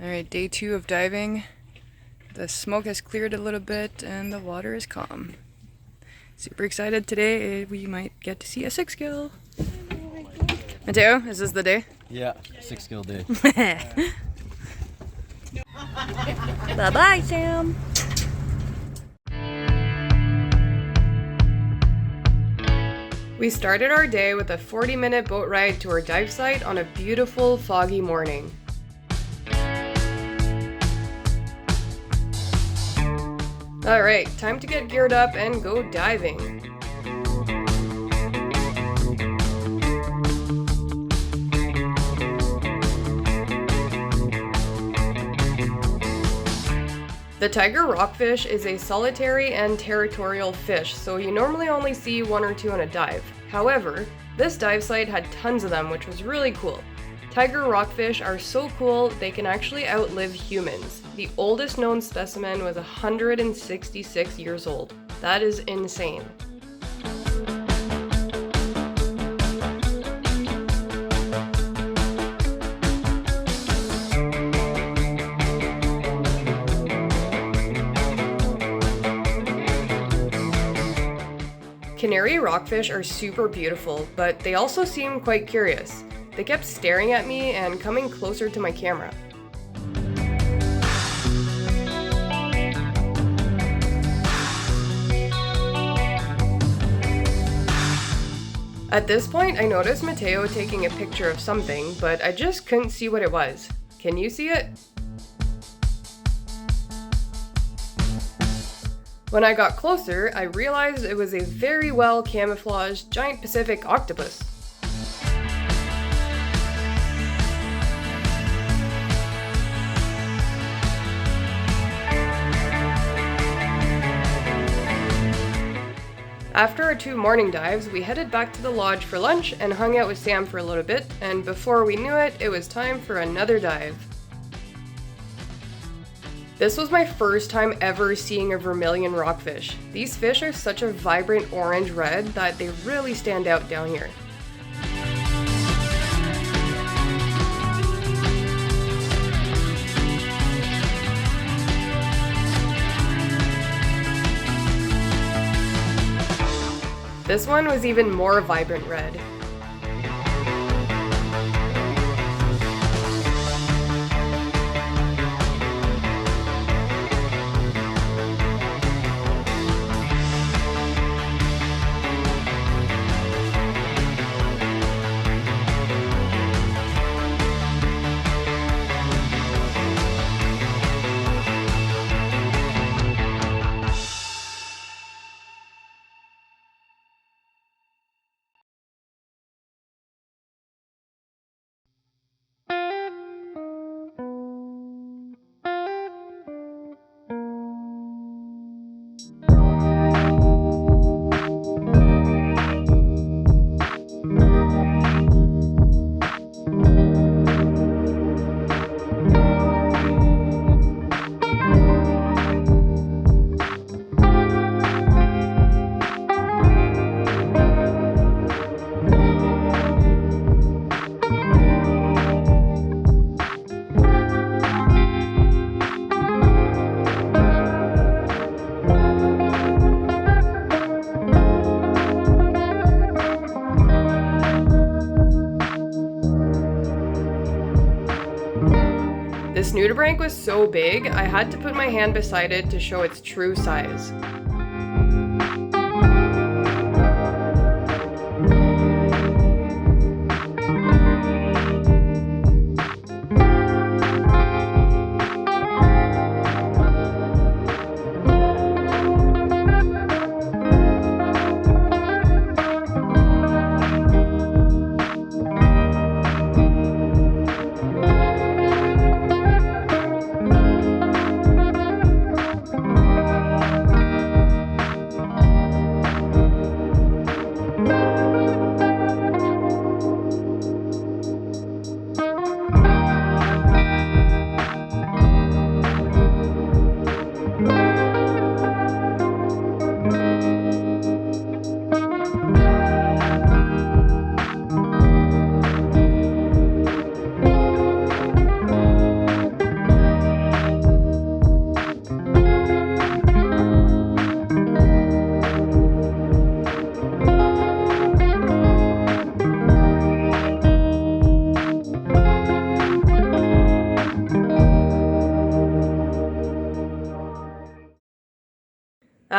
Alright, day 2 of diving. The smoke has cleared a little bit and the water is calm. Super excited today. We might get to see a 6-gill. Mateo, is this the day? Yeah, 6-gill day. Bye-bye, Sam. We started our day with a 40-minute boat ride to our dive site on a beautiful, foggy morning. Alright, time to get geared up and go diving. The tiger rockfish is a solitary and territorial fish, so you normally only see 1 or 2 on a dive. However, this dive site had tons of them, which was really cool. Tiger rockfish are so cool, they can actually outlive humans. The oldest known specimen was 166 years old. That is insane. Canary rockfish are super beautiful, but they also seem quite curious. They kept staring at me and coming closer to my camera. At this point, I noticed Mateo taking a picture of something, but I just couldn't see what it was. Can you see it? When I got closer, I realized it was a very well camouflaged giant Pacific octopus. After our 2 morning dives, we headed back to the lodge for lunch and hung out with Sam for a little bit, and before we knew it, it was time for another dive. This was my first time ever seeing a vermilion rockfish. These fish are such a vibrant orange-red that they really stand out down here. This one was even more vibrant red. This nudibranch was so big, I had to put my hand beside it to show its true size.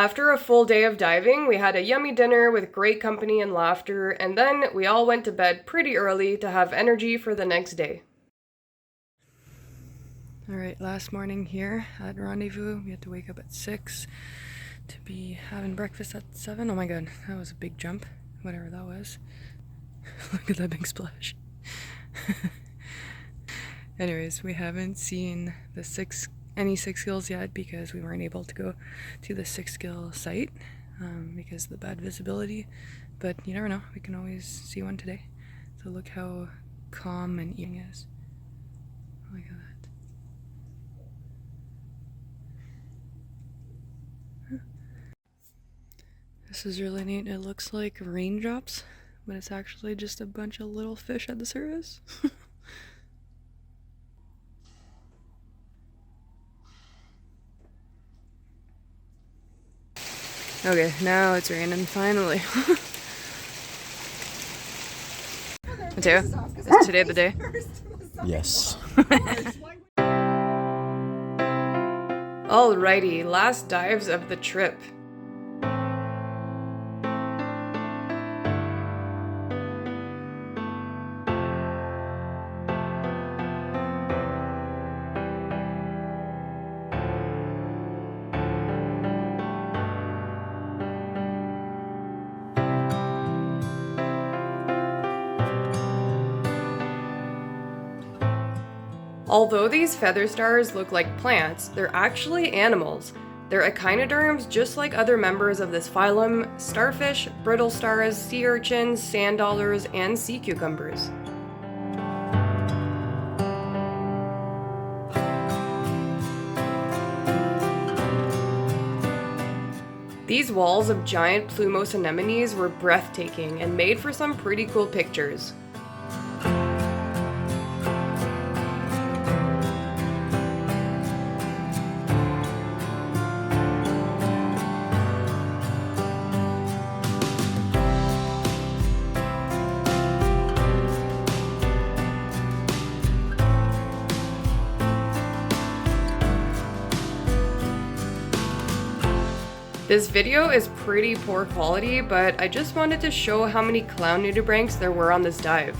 After a full day of diving, we had a yummy dinner with great company and laughter, and then we all went to bed pretty early to have energy for the next day. Alright, last morning here at Rendezvous. We had to wake up at 6 to be having breakfast at 7. Oh my god, that was a big jump, whatever that was. Look at that big splash. Anyways, we haven't seen any 6 gills yet because we weren't able to go to the 6 gill site because of the bad visibility, but you never know, we can always see one today. So look how calm and eating is. Look at that. This is really neat. It looks like raindrops, but it's actually just a bunch of little fish at the surface. Okay, now it's raining, finally. Mateo, is today the day? Yes. Alrighty, last dives of the trip. Although these feather stars look like plants, they're actually animals. They're echinoderms just like other members of this phylum: starfish, brittle stars, sea urchins, sand dollars, and sea cucumbers. These walls of giant plumose anemones were breathtaking and made for some pretty cool pictures. This video is pretty poor quality, but I just wanted to show how many clown nudibranchs there were on this dive.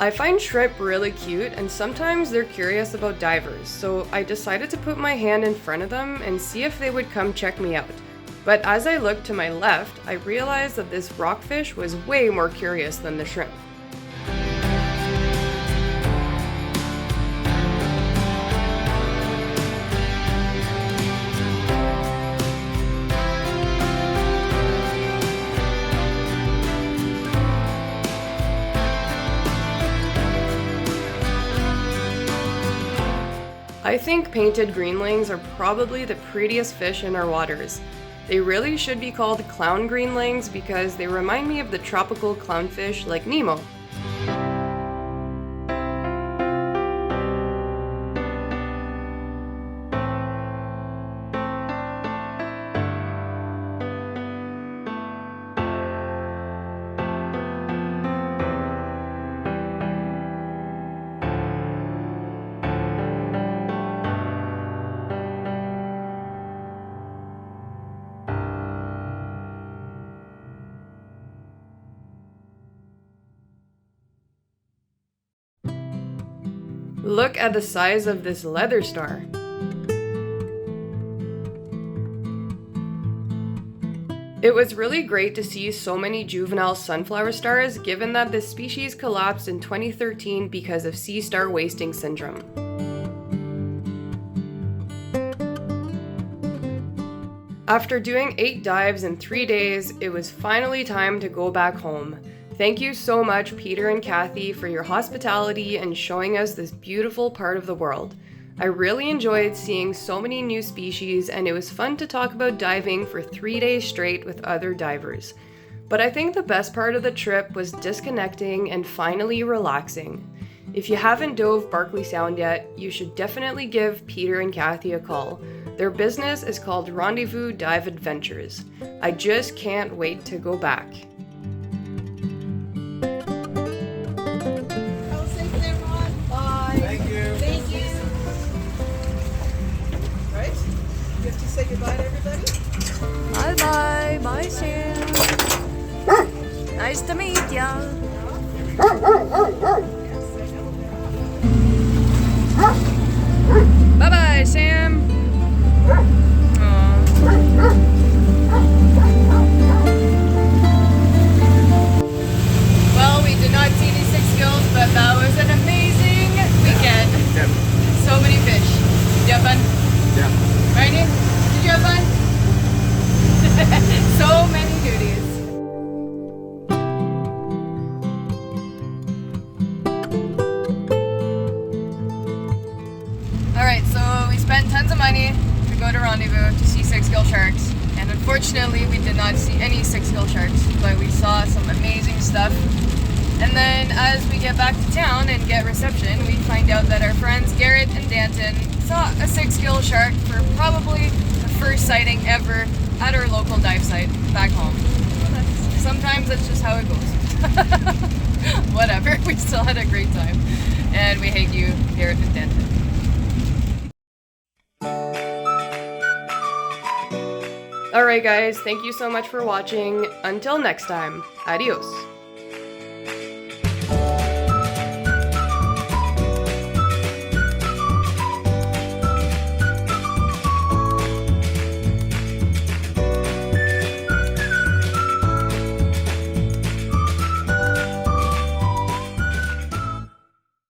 I find shrimp really cute, and sometimes they're curious about divers, so I decided to put my hand in front of them and see if they would come check me out. But as I looked to my left, I realized that this rockfish was way more curious than the shrimp. I think painted greenlings are probably the prettiest fish in our waters. They really should be called clown greenlings because they remind me of the tropical clownfish like Nemo. Look at the size of this leather star. It was really great to see so many juvenile sunflower stars, given that this species collapsed in 2013 because of sea star wasting syndrome. After doing 8 dives in 3 days, it was finally time to go back home. Thank you so much, Peter and Kathy, for your hospitality and showing us this beautiful part of the world. I really enjoyed seeing so many new species, and it was fun to talk about diving for 3 days straight with other divers. But I think the best part of the trip was disconnecting and finally relaxing. If you haven't dove Barkley Sound yet, you should definitely give Peter and Kathy a call. Their business is called Rendezvous Dive Adventures. I just can't wait to go back. Have a safe day, Ron. Bye. Thank you. Thank you. Right? You have to say goodbye to everybody? Bye-bye. Bye, Sam. Nice to meet ya. Bye-bye, Sam. Well, we did not see any 6 gills, but that was an amazing weekend. Yeah. So many fish. Did you have fun? Yeah. Rainy? Did you have fun? So many duties. Alright, so we spent tons of money to go to Rendezvous to see 6-gill sharks, and unfortunately we did not see any 6-gill sharks, but we saw some amazing stuff. And then as we get back to town and get reception, we find out that our friends Garrett and Danton saw a 6-gill shark for probably the first sighting ever at our local dive site back home. Sometimes that's just how it goes. Whatever, we still had a great time. And we hate you, Garrett and Danton. Alright guys, thank you so much for watching. Until next time, adios.